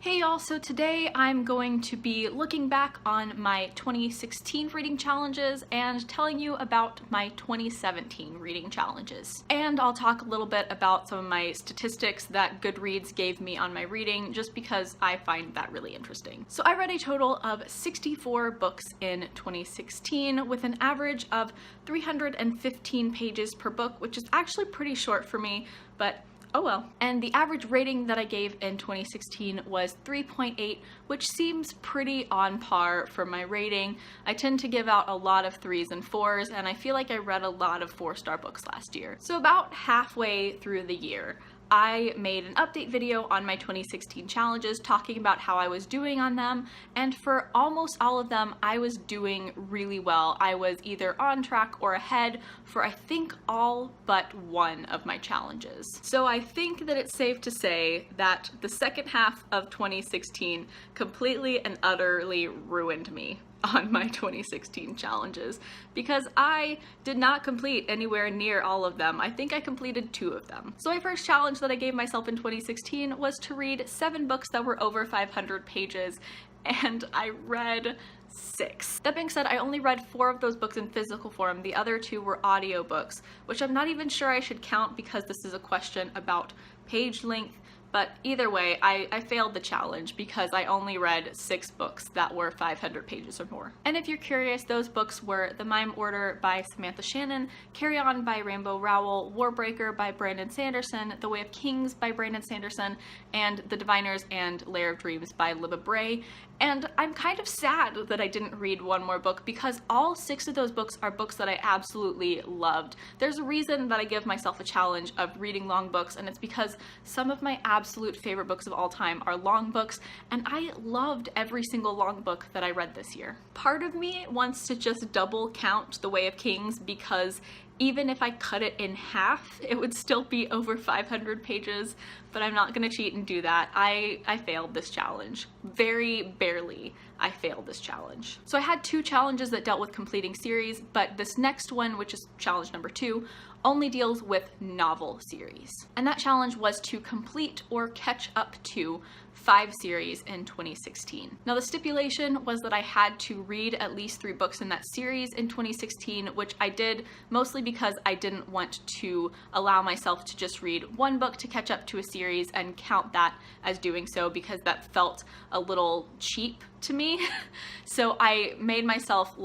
Hey y'all, so today I'm going to be looking back on my 2016 reading challenges and telling you about my 2017 reading challenges. And I'll talk a little bit about some of my statistics that Goodreads gave me on my reading, just because I find that really interesting. So I read a total of 64 books in 2016 with an average of 315 pages per book, which is actually pretty short for me, but oh well. And the average rating that I gave in 2016 was 3.8, which seems pretty on par for my rating. I tend to give out a lot of 3s and 4s, and I feel like I read a lot of 4-star books last year. So about halfway through the year, I made an update video on my 2016 challenges talking about how I was doing on them, and for almost all of them I was doing really well. I was either on track or ahead for I think all but one of my challenges. So I think that it's safe to say that the second half of 2016 completely and utterly ruined me on my 2016 challenges, because I did not complete anywhere near all of them. I think I completed 2 of them. So my first challenge that I gave myself in 2016 was to read 7 books that were over 500 pages, and I read 6. That being said, I only read 4 of those books in physical form. The other 2 were audiobooks, which I'm not even sure I should count because this is a question about page length. But either way, I failed the challenge because I only read 6 books that were 500 pages or more. And if you're curious, those books were The Mime Order by Samantha Shannon, Carry On by Rainbow Rowell, Warbreaker by Brandon Sanderson, The Way of Kings by Brandon Sanderson, and The Diviners and Lair of Dreams by Libba Bray. And I'm kind of sad that I didn't read one more book because all 6 of those books are books that I absolutely loved. There's a reason that I give myself a challenge of reading long books, and it's because some of my absolute favorite books of all time are long books, and I loved every single long book that I read this year. Part of me wants to just double count The Way of Kings because even if I cut it in half, it would still be over 500 pages, but I'm not gonna cheat and do that. I failed this challenge. Very barely I failed this challenge. So I had 2 challenges that dealt with completing series, but this next one, which is challenge number 2, only deals with novel series. And that challenge was to complete or catch up to 5 series in 2016. Now the stipulation was that I had to read at least 3 books in that series in 2016, which I did mostly because I didn't want to allow myself to just read 1 book to catch up to a series and count that as doing so, because that felt a little cheap to me. So I made myself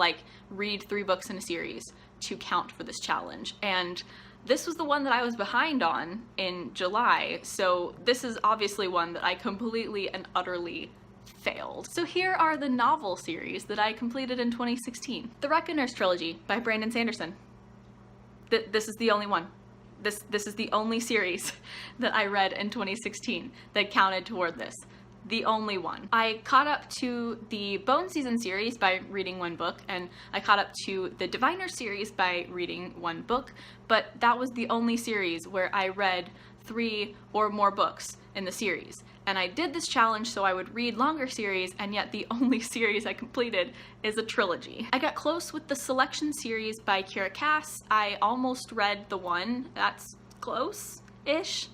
read 3 books in a series to count for this challenge, and this was the one that I was behind on in July, so this is obviously one that I completely and utterly failed. So here are the novel series that I completed in 2016. The Reckoners trilogy by Brandon Sanderson. This is the only one. This is the only series that I read in 2016 that counted toward this. The only one. I caught up to the Bone Season series by reading 1 book, and I caught up to the Diviner series by reading 1 book, but that was the only series where I read 3 or more books in the series. And I did this challenge so I would read longer series, and yet the only series I completed is a trilogy. I got close with the Selection series by Kiera Cass. I almost read the 1. That's close-ish.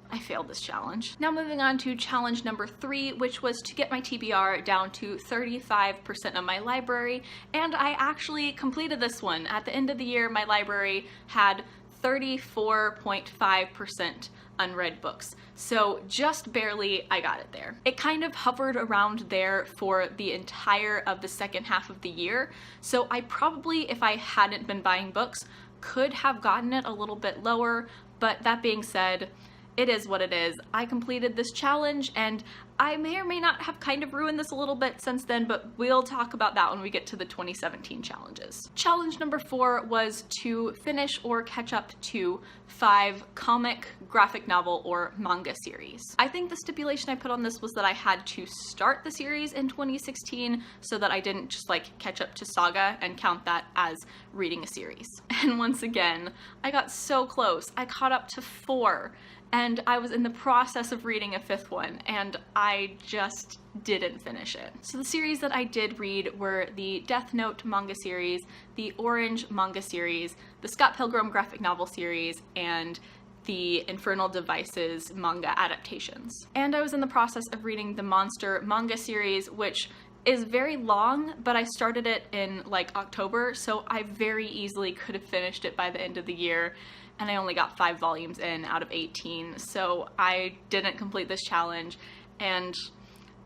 I failed this challenge. Now moving on to challenge number 3, which was to get my TBR down to 35% of my library, and I actually completed this one. At the end of the year, my library had 34.5% unread books. So just barely I got it there. It kind of hovered around there for the entire of the second half of the year, so I probably, if I hadn't been buying books, could have gotten it a little bit lower, but that being said, it is what it is. I completed this challenge, and I may or may not have kind of ruined this a little bit since then, but we'll talk about that when we get to the 2017 challenges. Challenge number 4 was to finish or catch up to 5 comic, graphic novel, or manga series. I think the stipulation I put on this was that I had to start the series in 2016 so that I didn't just catch up to Saga and count that as reading a series. And once again, I got so close. I caught up to 4. And I was in the process of reading a 5th one, and I just didn't finish it. So the series that I did read were the Death Note manga series, the Orange manga series, the Scott Pilgrim graphic novel series, and the Infernal Devices manga adaptations. And I was in the process of reading the Monster manga series, which is very long, but I started it in like October, so I very easily could have finished it by the end of the year, and I only got 5 volumes in out of 18, so I didn't complete this challenge. And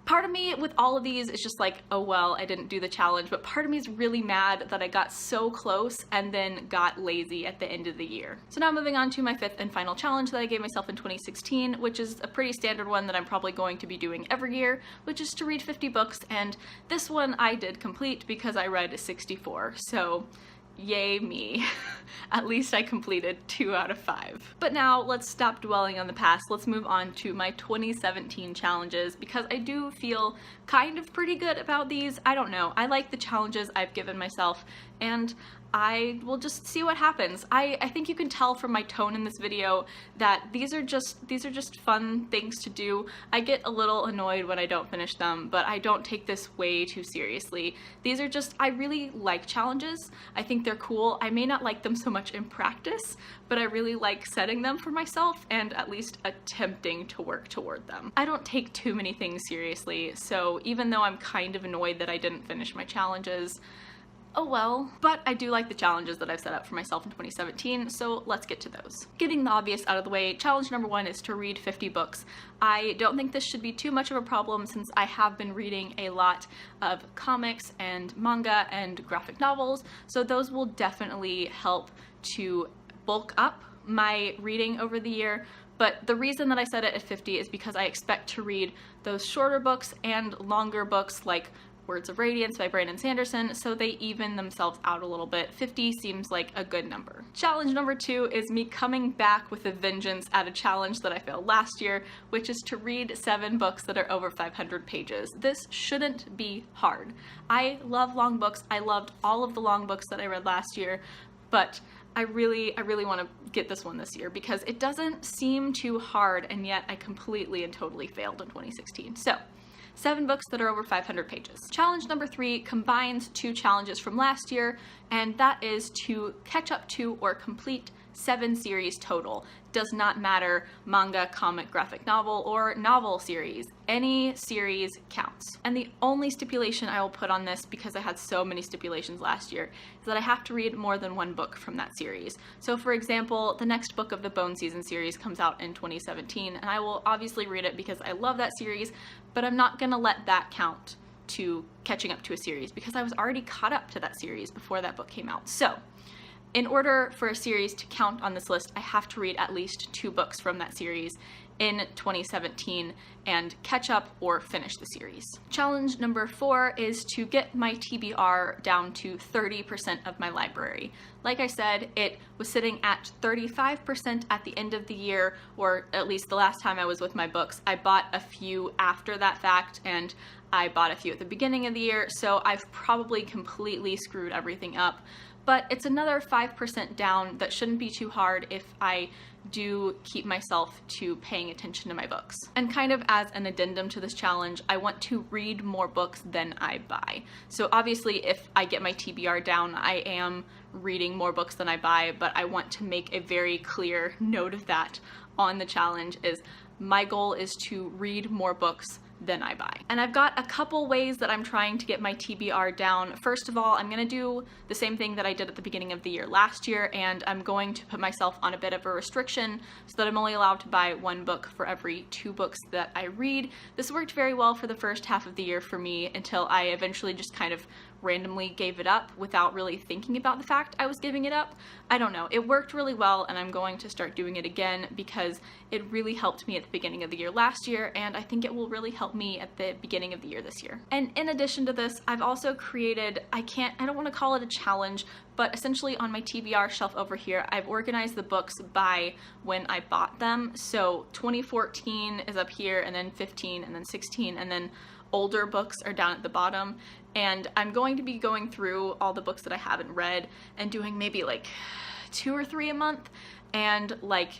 part of me with all of these is just like, oh well, I didn't do the challenge, but part of me is really mad that I got so close and then got lazy at the end of the year. So now moving on to my 5th and final challenge that I gave myself in 2016, which is a pretty standard one that I'm probably going to be doing every year, which is to read 50 books, and this one I did complete because I read 64, so yay me. At least I completed 2 out of 5. But now let's stop dwelling on the past. Let's move on to my 2017 challenges, because I do feel kind of pretty good about these. I don't know. I like the challenges I've given myself, and I will just see what happens. I think you can tell from my tone in this video that these are just fun things to do. I get a little annoyed when I don't finish them, but I don't take this way too seriously. These are just, I really like challenges. I think they're cool. I may not like them so much in practice, but I really like setting them for myself and at least attempting to work toward them. I don't take too many things seriously, so even though I'm kind of annoyed that I didn't finish my challenges, oh well. But I do like the challenges that I've set up for myself in 2017, so let's get to those. Getting the obvious out of the way, challenge number 1 is to read 50 books. I don't think this should be too much of a problem since I have been reading a lot of comics and manga and graphic novels, so those will definitely help to bulk up my reading over the year. But the reason that I set it at 50 is because I expect to read those shorter books and longer books like Words of Radiance by Brandon Sanderson, so they even themselves out a little bit. 50 seems like a good number. Challenge number 2 is me coming back with a vengeance at a challenge that I failed last year, which is to read 7 books that are over 500 pages. This shouldn't be hard. I love long books. I loved all of the long books that I read last year, but I really want to get this one this year because it doesn't seem too hard, and yet I completely and totally failed in 2016. So 7 books that are over 500 pages. Challenge number 3 combines 2 challenges from last year, and that is to catch up to or complete 7 series total. Does not matter, manga, comic, graphic novel, or novel series. Any series counts. And the only stipulation I will put on this, because I had so many stipulations last year, is that I have to read more than 1 book from that series. So for example, the next book of the Bone Season series comes out in 2017, and I will obviously read it because I love that series, but I'm not gonna let that count to catching up to a series because I was already caught up to that series before that book came out. So in order for a series to count on this list, I have to read at least 2 books from that series in 2017 and catch up or finish the series. Challenge number 4 is to get my TBR down to 30% of my library. Like I said, it was sitting at 35% at the end of the year, or at least the last time I was with my books. I bought a few after that fact, and I bought a few at the beginning of the year, so I've probably completely screwed everything up. But it's another 5% down that shouldn't be too hard if I do keep myself to paying attention to my books. And kind of as an addendum to this challenge, I want to read more books than I buy. So obviously if I get my TBR down, I am reading more books than I buy, but I want to make a very clear note of that on the challenge is my goal is to read more books than I buy. And I've got a couple ways that I'm trying to get my TBR down. First of all, I'm gonna do the same thing that I did at the beginning of the year last year, and I'm going to put myself on a bit of a restriction so that I'm only allowed to buy 1 book for every 2 books that I read. This worked very well for the first half of the year for me until I eventually just kind of randomly gave it up without really thinking about the fact I was giving it up. I don't know, it worked really well, and I'm going to start doing it again because it really helped me at the beginning of the year last year, and I think it will really help me at the beginning of the year this year. And in addition to this, I've also created, I don't want to call it a challenge, but essentially on my TBR shelf over here, I've organized the books by when I bought them. So 2014 is up here, and then 15, and then 16, and then older books are down at the bottom. And I'm going to be going through all the books that I haven't read and doing maybe like 2 or 3 a month, and like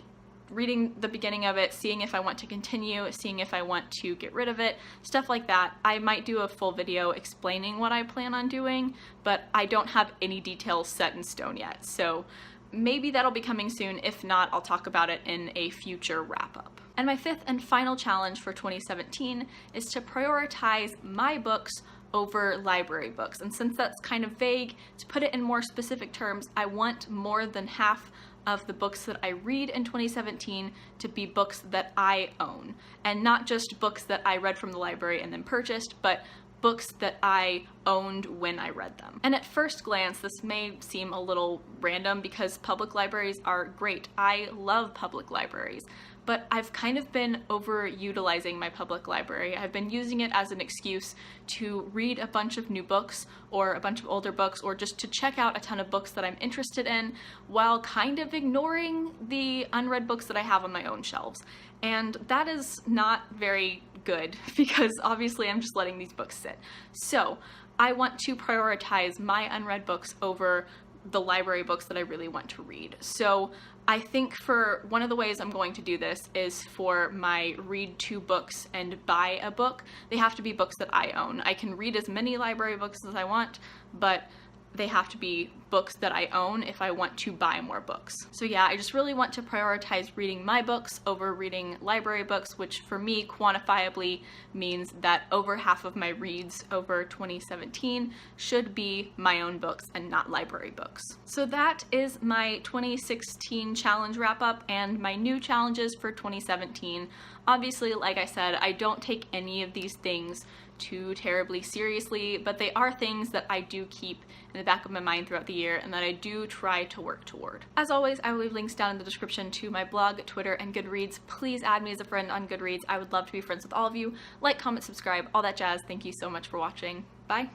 reading the beginning of it, seeing if I want to continue, seeing if I want to get rid of it, stuff like that. I might do a full video explaining what I plan on doing, but I don't have any details set in stone yet. So maybe that'll be coming soon. If not, I'll talk about it in a future wrap-up. And my fifth and final challenge for 2017 is to prioritize my books over library books. And since that's kind of vague, to put it in more specific terms, I want more than half of the books that I read in 2017 to be books that I own. And not just books that I read from the library and then purchased, but books that I owned when I read them. And at first glance, this may seem a little random because public libraries are great. I love public libraries. But I've kind of been overutilizing my public library. I've been using it as an excuse to read a bunch of new books or a bunch of older books, or just to check out a ton of books that I'm interested in while kind of ignoring the unread books that I have on my own shelves. And that is not very good because obviously I'm just letting these books sit. So I want to prioritize my unread books over the library books that I really want to read. So I think for one of the ways I'm going to do this is for my read 2 books and buy a book. They have to be books that I own. I can read as many library books as I want, but they have to be books that I own if I want to buy more books. So yeah, I just really want to prioritize reading my books over reading library books, which for me quantifiably means that over half of my reads over 2017 should be my own books and not library books. So that is my 2016 challenge wrap up and my new challenges for 2017. Obviously, like I said, I don't take any of these things too terribly seriously, but they are things that I do keep in the back of my mind throughout the year and that I do try to work toward. As always, I will leave links down in the description to my blog, Twitter, and Goodreads. Please add me as a friend on Goodreads. I would love to be friends with all of you. Like, comment, subscribe, all that jazz. Thank you so much for watching. Bye.